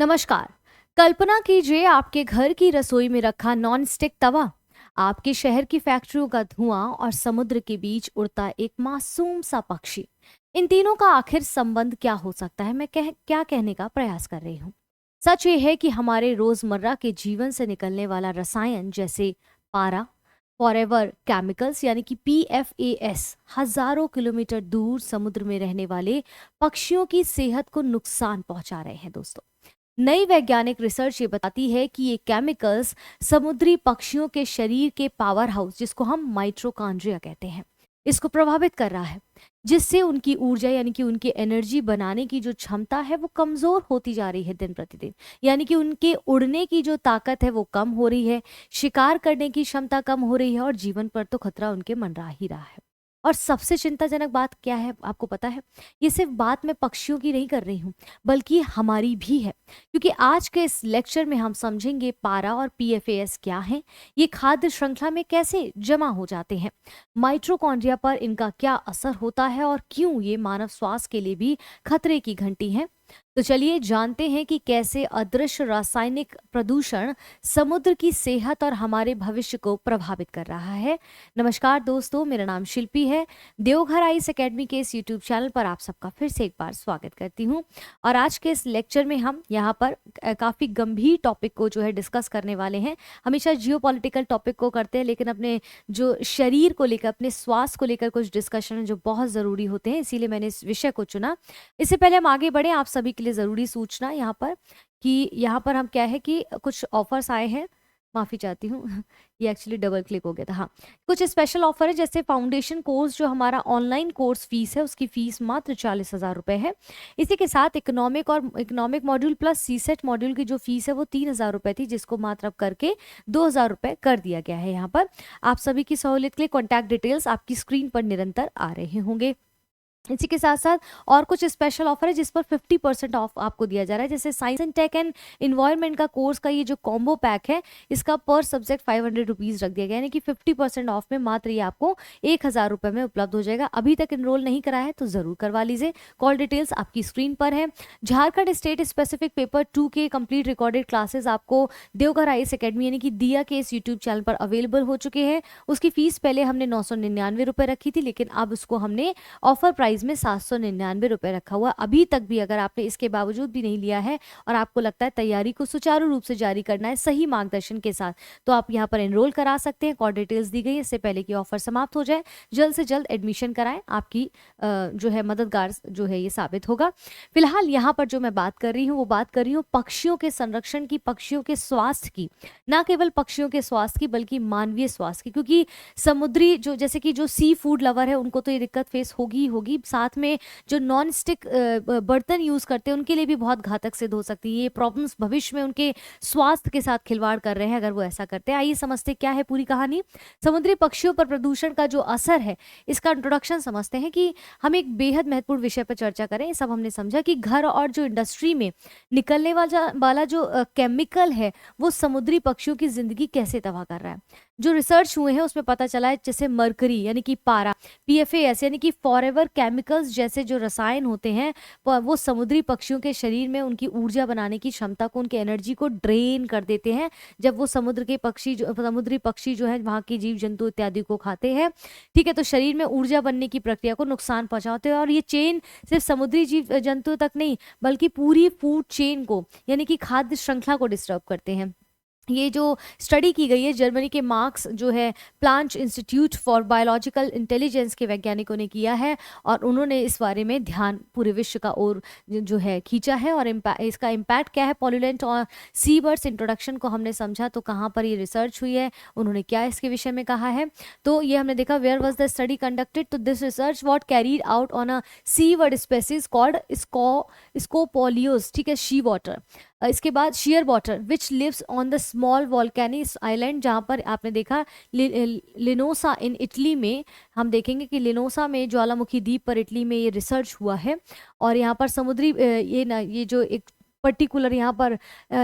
नमस्कार। कल्पना कीजिए आपके घर की रसोई में रखा नॉन स्टिक तवा, आपके शहर की फैक्ट्रियों का धुआं और समुद्र के बीच उड़ता एक मासूम सा पक्षी। इन तीनों का आखिर संबंध क्या हो सकता है? क्या कहने का प्रयास कर रही हूँ। सच ये है कि हमारे रोजमर्रा के जीवन से निकलने वाला रसायन जैसे पारा, फॉरेवर केमिकल्स यानी कि PFAS हजारों किलोमीटर दूर समुद्र में रहने वाले पक्षियों की सेहत को नुकसान पहुंचा रहे हैं दोस्तों। नई वैज्ञानिक रिसर्च ये बताती है कि ये केमिकल्स समुद्री पक्षियों के शरीर के पावर हाउस, जिसको हम माइट्रोकॉन्ड्रिया कहते हैं, इसको प्रभावित कर रहा है, जिससे उनकी ऊर्जा यानी कि उनकी एनर्जी बनाने की जो क्षमता है वो कमजोर होती जा रही है दिन प्रतिदिन। यानी कि उनके उड़ने की जो ताकत है वो कम हो रही है, शिकार करने की क्षमता कम हो रही है और जीवन पर तो खतरा उनके मंडरा ही रहा है। और सबसे चिंताजनक बात क्या है आपको पता है? ये सिर्फ बात मैं पक्षियों की नहीं कर रही हूँ, बल्कि हमारी भी है। क्योंकि आज के इस लेक्चर में हम समझेंगे पारा और PFAS क्या है, ये खाद्य श्रृंखला में कैसे जमा हो जाते हैं, माइट्रोकॉन्ड्रिया पर इनका क्या असर होता है और क्यों ये मानव स्वास्थ्य के लिए भी खतरे की घंटी है। तो चलिए जानते हैं कि कैसे अदृश्य रासायनिक प्रदूषण समुद्र की सेहत और हमारे भविष्य को प्रभावित कर रहा है। नमस्कार दोस्तों, मेरा नाम शिल्पी है। देवघर आइस एकेडमी के इस यूट्यूब चैनल पर आप सबका फिर से एक बार स्वागत करती हूँ। और आज के इस लेक्चर में हम यहाँ पर काफ़ी गंभीर टॉपिक को जो है डिस्कस करने वाले हैं। हमेशा जियोपॉलिटिकल टॉपिक को करते हैं, लेकिन अपने जो शरीर को लेकर, अपने स्वास्थ्य को लेकर कुछ डिस्कशन जो बहुत ज़रूरी होते हैं, इसीलिए मैंने इस विषय को चुना। इससे पहले हम आगे बढ़े, आप सभी के लिए ज़रूरी सूचना यहाँ पर कि यहाँ पर हम क्या है कि कुछ ऑफर्स आए हैं। माफ़ी चाहती हूँ ये एक्चुअली डबल क्लिक हो गया था। हाँ, कुछ स्पेशल ऑफर है, जैसे फाउंडेशन कोर्स जो हमारा ऑनलाइन कोर्स फीस है उसकी फ़ीस मात्र 40,000 रुपये है। इसी के साथ economic module plus CSET module की जो फीस है वो 3,000 रुपये थी, जिसको मात्र अब करके 2,000 रुपये कर दिया गया है। यहाँ पर आप सभी की सहूलियत के लिए कॉन्टैक्ट डिटेल्स आपकी स्क्रीन पर निरंतर आ रहे होंगे। इसी के साथ साथ और कुछ स्पेशल ऑफर है जिस पर 50% ऑफ आपको दिया जा रहा है, जैसे science and tech and environment का कोर्स का ये जो कॉम्बो पैक है, इसका पर सब्जेक्ट 500 रुपीज़ रख दिया गया है, यानी कि 50% ऑफ में मात्र ये आपको 1,000 रुपये में उपलब्ध हो जाएगा। अभी तक इनरोल नहीं करा है तो ज़रूर करवा लीजिए। कॉल डिटेल्स आपकी स्क्रीन पर है। झारखंड स्टेट स्पेसिफिक पेपर 2 के कंप्लीट रिकॉर्डेड क्लासेस आपको देवघर आइस एकेडमी यानी कि दिया के इस यूट्यूब चैनल पर अवेलेबल हो चुके हैं। उसकी फीस पहले हमने 999 रुपये रखी थी, लेकिन अब उसको हमने ऑफर प्राइस में 799 रुपये रखा हुआ। अभी तक भी अगर आपने इसके बावजूद भी नहीं लिया है और आपको लगता है तैयारी को सुचारू रूप से जारी करना है सही मार्गदर्शन के साथ, तो आप यहाँ पर एनरोल करा सकते हैं। कॉल डिटेल्स दी गई, इससे पहले कि ऑफर समाप्त हो जाए जल्द से जल्द एडमिशन कराएं। आपकी जो है मददगार जो है ये साबित होगा। फिलहाल यहाँ पर जो मैं बात कर रही हूँ वो बात कर रही हूँ पक्षियों के संरक्षण की, पक्षियों के स्वास्थ्य की, ना केवल पक्षियों के स्वास्थ्य की बल्कि मानवीय स्वास्थ्य की। क्योंकि समुद्री जो जैसे कि जो सी फूड लवर है उनको तो ये दिक्कत फेस होगी ही होगी, साथ में जो नॉन स्टिक बर्तन यूज करते हैं उनके लिए भी बहुत घातक सिद्ध हो सकती है। ये प्रॉब्लम्स भविष्य में उनके स्वास्थ्य के साथ खिलवाड़ कर रहे हैं अगर वो ऐसा करते हैं। आइए समझते क्या है पूरी कहानी। समुद्री पक्षियों पर प्रदूषण का जो असर है इसका इंट्रोडक्शन समझते हैं कि हम एक बेहद महत्वपूर्ण विषय पर चर्चा करें। ये सब हमने समझा कि घर और जो इंडस्ट्री में निकलने वाला जो केमिकल है वो समुद्री पक्षियों की जिंदगी कैसे तबाह कर रहा है। जो रिसर्च हुए हैं उसमें पता चला है जैसे मरकरी यानी कि पारा, PFAS यानी कि फॉरेवर केमिकल्स जैसे जो रसायन होते हैं वो समुद्री पक्षियों के शरीर में उनकी ऊर्जा बनाने की क्षमता को, उनकी एनर्जी को ड्रेन कर देते हैं। जब वो समुद्री पक्षी जो है वहाँ के जीव जंतु इत्यादि को खाते हैं, ठीक है, तो शरीर में ऊर्जा बनने की प्रक्रिया को नुकसान पहुंचाते हैं। और ये चेन सिर्फ समुद्री जीव जंतु तक नहीं बल्कि पूरी फूड चेन को यानी कि खाद्य श्रृंखला को डिस्टर्ब करते हैं। ये जो स्टडी की गई है जर्मनी के मार्क्स जो है plant institute for biological intelligence के वैज्ञानिकों ने किया है, और उन्होंने इस बारे में ध्यान पूरे विश्व का ओर जो है खींचा है। और इसका इम्पैक्ट क्या है पॉल्यूलेंट और सी बर्ड्स इंट्रोडक्शन को हमने समझा तो कहाँ पर ये रिसर्च हुई है, उन्होंने क्या इसके विषय में कहा है, तो ये हमने देखा। Where was the study conducted, तो this research what carried out on a sea bird species called Scopoli's, ठीक है, शी वाटर। इसके बाद shearwater which lives on the small volcanic island, जहाँ पर आपने देखा लिनोसा इन इटली में, हम देखेंगे कि लिनोसा में ज्वालामुखी द्वीप पर इटली में ये रिसर्च हुआ है। और यहाँ पर समुद्री ये जो एक पर्टिकुलर यहाँ पर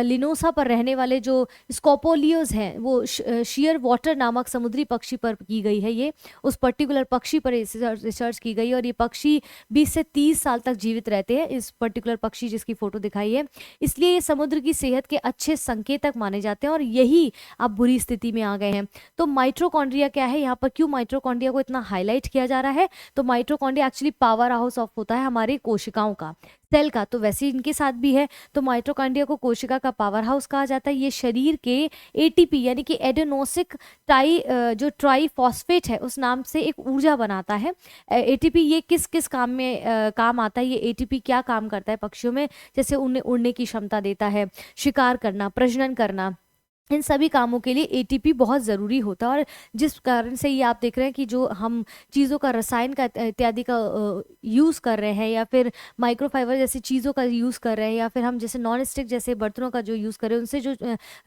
लिनोसा पर रहने वाले जो स्कोपोलियोज हैं वो शियर वाटर नामक समुद्री पक्षी पर की गई है। ये उस पर्टिकुलर पक्षी पर रिसर्च की गई है और ये पक्षी 20 से 30 साल तक जीवित रहते हैं, इस पर्टिकुलर पक्षी जिसकी फोटो दिखाई है। इसलिए ये समुद्र की सेहत के अच्छे संकेतक माने जाते हैं और यही अब बुरी स्थिति में आ गए हैं। तो माइटोकॉन्ड्रिया क्या है, यहाँ पर क्यों माइटोकॉन्ड्रिया को इतना हाईलाइट किया जा रहा है? तो mitochondria actually power house of होता है हमारी कोशिकाओं का, सेल का, तो वैसे ही इनके साथ भी है। तो माइटोकॉन्ड्रिया को कोशिका का पावर हाउस कहा जाता है। ये शरीर के एटीपी यानी कि एडेनोसिक जो ट्राईफॉस्फेट है उस नाम से एक ऊर्जा बनाता है। एटीपी ये किस किस काम में काम आता है? ये एटीपी क्या काम करता है पक्षियों में? जैसे उन्हें उड़ने की क्षमता देता है, शिकार करना, प्रजनन करना, इन सभी कामों के लिए एटीपी बहुत ज़रूरी होता है। और जिस कारण से ये आप देख रहे हैं कि जो हम चीज़ों का रसायन का इत्यादि का यूज़ कर रहे हैं या फिर माइक्रोफाइबर जैसी चीज़ों का यूज़ कर रहे हैं या फिर हम जैसे नॉन स्टिक जैसे बर्तनों का जो यूज़ कर रहे हैं, उनसे जो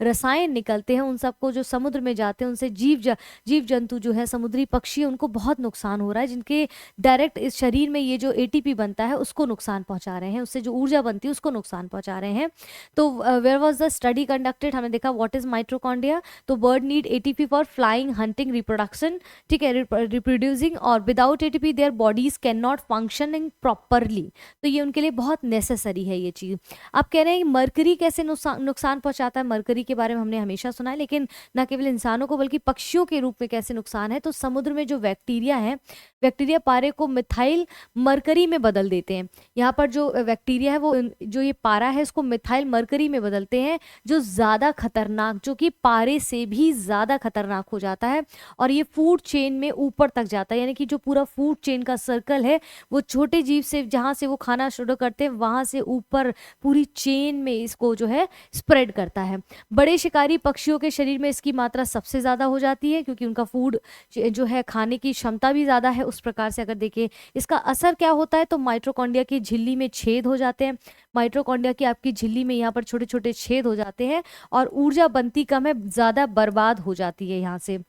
रसायन निकलते हैं उन सबको जो समुद्र में जाते हैं उनसे जीव जंतु जो है समुद्री पक्षी उनको बहुत नुकसान हो रहा है, जिनके डायरेक्ट इस शरीर में ये जो एटीपी बनता है उसको नुकसान पहुँचा रहे हैं, उससे जो ऊर्जा बनती है उसको नुकसान पहुँचा रहे हैं। तो where was the study conducted, हमने देखा व्हाट इज माइटोकॉन्ड्रिया। तो bird need ATP for flying, hunting, reproduction, ठीक है, रिप्रोड्यूसिंग, और without ATP their bodies can not functioning properly. तो ये उनके लिए बहुत नेसेसरी है ये चीज़। आप कह रहे हैं मरकरी कैसे नुकसान पहुंचाता है? मरकरी के बारे में हमने हमेशा सुना है, लेकिन न केवल इंसानों को बल्कि पक्षियों के रूप में कैसे नुकसान है? तो समुद्र में जो बैक्टीरिया है, बैक्टीरिया पारे को मिथाइल मरकरी में बदल देते हैं। यहाँ पर जो बैक्टीरिया है वो जो ये पारा है इसको मिथाइल मरकरी में बदलते हैं, जो ज़्यादा खतरनाक, जो कि पारे से भी ज़्यादा खतरनाक हो जाता है और ये फूड चेन में ऊपर तक जाता है। यानी कि जो पूरा फूड चेन का सर्कल है वो छोटे जीव से जहाँ से वो खाना शुरू करते हैं वहाँ से ऊपर पूरी चेन में इसको जो है स्प्रेड करता है। बड़े शिकारी पक्षियों के शरीर में इसकी मात्रा सबसे ज़्यादा हो जाती है क्योंकि उनका फूड जो है खाने की क्षमता भी ज़्यादा है। उस प्रकार से अगर देखें इसका असर क्या होता है तो माइटोकॉन्ड्रिया की झिल्ली में छेद हो जाते हैं। माइटोकॉन्ड्रिया की आपकी झिल्ली में यहाँ पर छोटे छोटे छेद हो जाते हैं और ऊर्जा बनती कम है, ज़्यादा बर्बाद हो जाती है यहाँ से,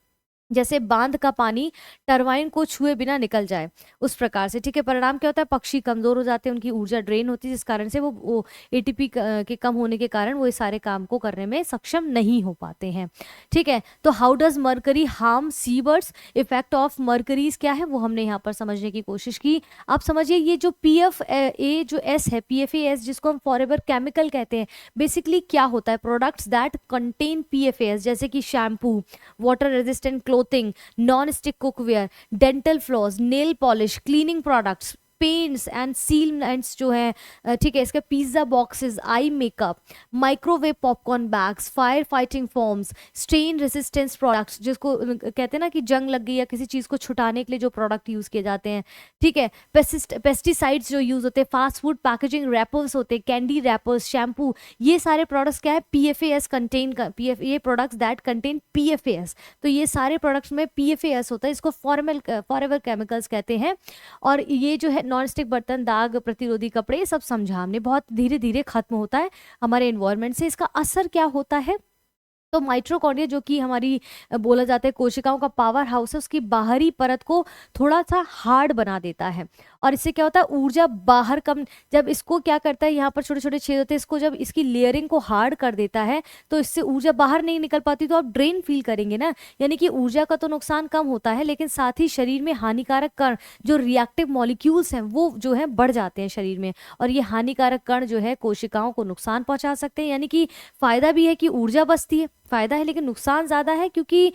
जैसे बांध का पानी टरबाइन को छुए बिना निकल जाए उस प्रकार से। ठीक है, परिणाम क्या होता है? पक्षी कमजोर हो जाते हैं, उनकी ऊर्जा ड्रेन होती है, जिस कारण से वो एटीपी के कम होने के कारण वो इस सारे काम को करने में सक्षम नहीं हो पाते हैं। ठीक है, तो how does mercury harm sea birds? Effect of mercury's क्या है वो हमने यहाँ पर समझने की कोशिश की। आप समझिए ये जो PFA जो S है, PFAS जिसको हम फॉरएवर केमिकल कहते हैं, बेसिकली क्या होता है? प्रोडक्ट्स दैट कंटेन PFAS जैसे कि shampoo, water resistant clothing, non stick cookware, dental floss, nail polish, cleaning products, paints and sealants जो है, ठीक है, इसके pizza boxes, eye makeup, microwave popcorn bags, fire fighting foams, stain resistance products जिसको कहते हैं ना कि जंग लग गई या किसी चीज़ को छुटाने के लिए जो प्रोडक्ट यूज़ किए जाते हैं। ठीक है, पेस्टिसाइड्स जो यूज़ होते हैं, फास्ट फूड पैकेजिंग रैपर्स होते हैं, कैंडी रैपर्स, शैम्पू, ये सारे प्रोडक्ट्स क्या है? PFAS कंटेन का, ये प्रोडक्ट्स दैट कंटेन PFAS। तो ये सारे प्रोडक्ट्स में PFAS होता है, इसको फॉरएवर केमिकल्स कहते हैं। और ये जो है नॉन स्टिक बर्तन, दाग प्रतिरोधी कपड़े, ये सब समझा हमने, बहुत धीरे धीरे खत्म होता है हमारे एनवायरनमेंट से। इसका असर क्या होता है? तो माइटोकॉन्ड्रिया जो कि हमारी बोला जाता है कोशिकाओं का पावर हाउस है, उसकी बाहरी परत को थोड़ा सा हार्ड बना देता है और इससे क्या होता है? ऊर्जा बाहर कम, जब इसको क्या करता है, यहाँ पर छोटे छोटे छेद होते हैं, इसको जब इसकी लेयरिंग को हार्ड कर देता है तो इससे ऊर्जा बाहर नहीं निकल पाती, तो आप ड्रेन फील करेंगे ना। यानी कि ऊर्जा का तो नुकसान कम होता है लेकिन साथ ही शरीर में हानिकारक कण जो रिएक्टिव मॉलिक्यूल्स हैं वो जो है बढ़ जाते हैं शरीर में, और ये हानिकारक कण जो है कोशिकाओं को नुकसान पहुंचा सकते हैं। यानी कि फायदा भी है कि ऊर्जा बचती है, फायदा है, लेकिन नुकसान ज़्यादा है क्योंकि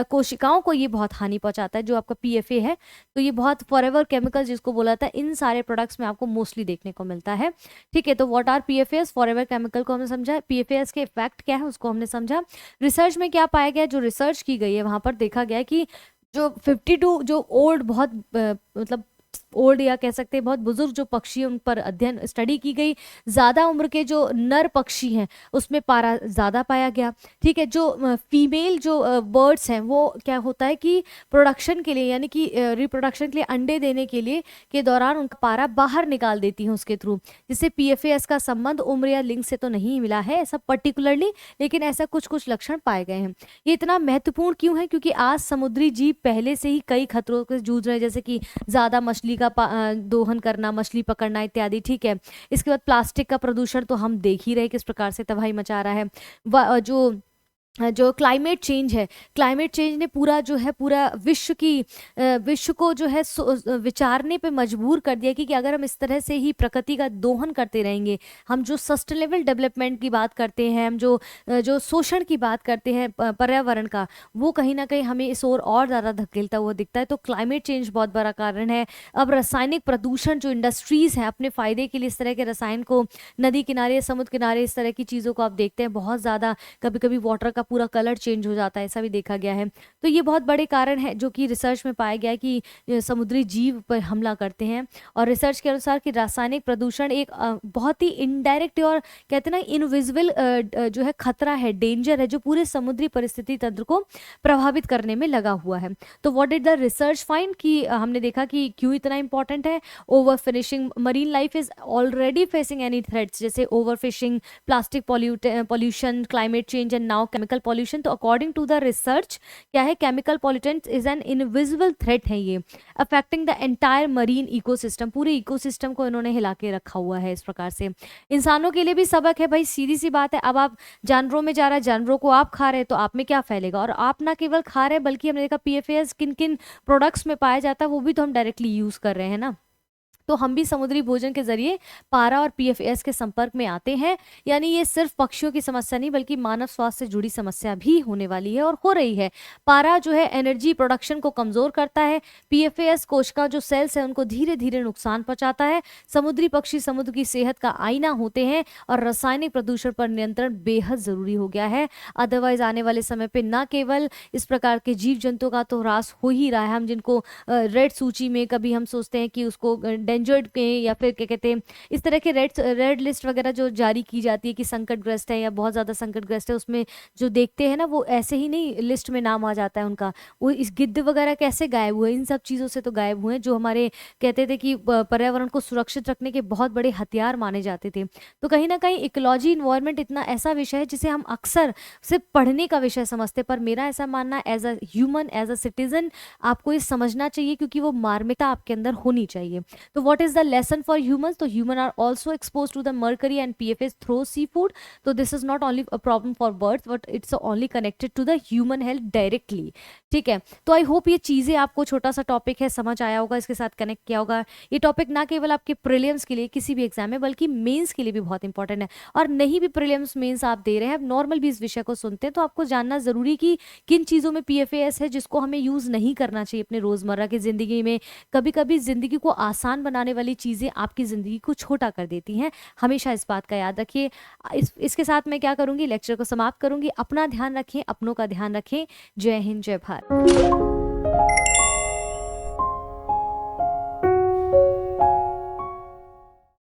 कोशिकाओं को ये बहुत हानि पहुंचाता है जो आपका PFA है। तो ये बहुत फॉरएवर केमिकल जिसको बोला था, इन सारे प्रोडक्ट्स में आपको मोस्टली देखने को मिलता है। ठीक है, तो what are PFAS? Forever chemical को हमने समझा, PFAS के इफेक्ट क्या है उसको हमने समझा। रिसर्च में क्या पाया गया? जो रिसर्च की गई है वहाँ पर देखा गया कि जो 52 जो ओल्ड, बहुत मतलब ओल्ड या कह सकते हैं बहुत बुजुर्ग जो पक्षी हैं उन पर अध्ययन स्टडी की गई। ज़्यादा उम्र के जो नर पक्षी हैं उसमें पारा ज़्यादा पाया गया। ठीक है, जो फीमेल जो बर्ड्स हैं वो क्या होता है कि प्रोडक्शन के लिए यानी कि रिप्रोडक्शन के लिए, अंडे देने के लिए के दौरान उनका पारा बाहर निकाल देती हैं उसके थ्रू, जिससे PFAS का संबंध उम्र या लिंग से तो नहीं मिला है ऐसा पर्टिकुलरली, लेकिन ऐसा कुछ कुछ लक्षण पाए गए हैं। ये इतना महत्वपूर्ण क्यों है? क्योंकि आज समुद्री जीव पहले से ही कई खतरों से जूझ रहे हैं, जैसे कि ज़्यादा मछली का का दोहन करना, मछली पकड़ना इत्यादि, ठीक है। इसके बाद प्लास्टिक का प्रदूषण तो हम देख ही रहे किस प्रकार से तबाही मचा रहा है। जो क्लाइमेट चेंज है, क्लाइमेट चेंज ने पूरा विश्व को जो है विचारने पे मजबूर कर दिया कि अगर हम इस तरह से ही प्रकृति का दोहन करते रहेंगे, हम जो सस्टेनेबल डेवलपमेंट की बात करते हैं, हम जो शोषण की बात करते हैं पर्यावरण का, वो कहीं ना कहीं हमें इस ओर और ज़्यादा धकेलता हुआ दिखता है। तो क्लाइमेट चेंज बहुत बड़ा कारण है। अब रासायनिक प्रदूषण, जो इंडस्ट्रीज़ हैं अपने फ़ायदे के लिए इस तरह के रसायन को नदी किनारे, समुद्र किनारे, इस तरह की चीज़ों को आप देखते हैं बहुत ज़्यादा, कभी कभी वाटर का पूरा कलर चेंज हो जाता है, ऐसा भी देखा गया है। तो ये बहुत बड़े कारण है जो कि रिसर्च में पाया गया है कि समुद्री जीव पर हमला करते हैं। और रिसर्च के अनुसार कि रासायनिक प्रदूषण एक बहुत ही इनडायरेक्ट और कहते हैं ना इनविजिबल जो है खतरा है, डेंजर है, जो पूरे समुद्री परिस्थिति तंत्र को प्रभावित करने में लगा हुआ है। तो what did the research find, कि हमने देखा कि क्यों इतना इंपॉर्टेंट है। Over fishing, marine life is already facing any threats, जैसे over fishing, plastic pollution, climate change and now chemical pollution. तो अकॉर्डिंग टू द रिसर्च क्या है, chemical pollutants is an invisible threat है, ये affecting the entire marine ecosystem, पूरे ecosystem को इन्होंने हिला के रखा हुआ है। इस प्रकार से इंसानों के लिए भी सबक है भाई, सीधी सी बात है। अब आप जानवरों में जा रहा है, जानवरों को आप खा रहे हैं तो आप में क्या फैलेगा। और आप ना केवल खा रहे हैं बल्कि हमने देखा पीएफएस किन किन प्रोडक्ट्स में पाया जाता है, वो भी तो हम डायरेक्टली यूज कर रहे हैं ना। तो हम भी समुद्री भोजन के जरिए पारा और पीएफएस के संपर्क में आते हैं। यानी ये सिर्फ पक्षियों की समस्या नहीं बल्कि मानव स्वास्थ्य से जुड़ी समस्या भी होने वाली है और हो रही है। पारा जो है एनर्जी प्रोडक्शन को कमजोर करता है। पीएफएस कोशिका जो सेल्स है उनको धीरे धीरे नुकसान पहुंचाता है। समुद्री पक्षी समुद्र की सेहत का आईना होते हैं और रासायनिक प्रदूषण पर नियंत्रण बेहद जरूरी हो गया है। अदरवाइज आने वाले समय पे न केवल इस प्रकार के जीव जंतु का तो ह्रास हो ही रहा है, हम जिनको रेड सूची में कभी हम सोचते हैं कि उसको डेंजर्ड के या फिर क्या कहते हैं इस तरह के रेड लिस्ट वगैरह जो जारी की जाती है कि संकटग्रस्त है या बहुत ज़्यादा संकटग्रस्त है, उसमें जो देखते हैं ना वो ऐसे ही नहीं लिस्ट में नाम आ जाता है उनका। वो इस गिद्ध वगैरह कैसे गायब हुए, इन सब चीज़ों से तो गायब हुए जो हमारे कहते थे कि पर्यावरण को सुरक्षित रखने के बहुत बड़े हथियार माने जाते थे। तो कहीं ना कहीं इकोलॉजी इन्वायरमेंट इतना ऐसा विषय है जिसे हम अक्सर सिर्फ पढ़ने का विषय समझते, पर मेरा ऐसा मानना as a human, as a citizen आपको ये समझना चाहिए क्योंकि वो मार्मिकता आपके अंदर होनी चाहिए। तो what is the lesson for humans? तो human are also exposed to the mercury and PFAS through seafood. तो this is not only a problem for birds but it's only connected to the human health directly. ठीक है, तो I hope ये चीज़ें आपको, छोटा सा टॉपिक है, समझ आया होगा, इसके साथ कनेक्ट किया होगा। ये टॉपिक ना केवल आपके प्रीलिम्स के लिए किसी भी एग्जाम में बल्कि मेंस के लिए भी बहुत इंपॉर्टेंट है। और नहीं भी प्रीलिम्स मेंस आप दे रहे हैं, नॉर्मल भी इस विषय को सुनते हैं, तो आपको जानना जरूरी कि किन चीज़ों में PFAS है जिसको हमें यूज़ नहीं करना चाहिए अपने रोज़मर्रा की ज़िंदगी में। कभी कभी ज़िंदगी को आसान बनाने वाली चीज़ें आपकी ज़िंदगी को छोटा कर देती हैं, हमेशा इस बात का याद रखिए। इसके साथ मैं क्या करूँगी, लेक्चर को समाप्त करूँगी। अपना ध्यान रखें, अपनों का ध्यान रखें। जय हिंद, जय भारत।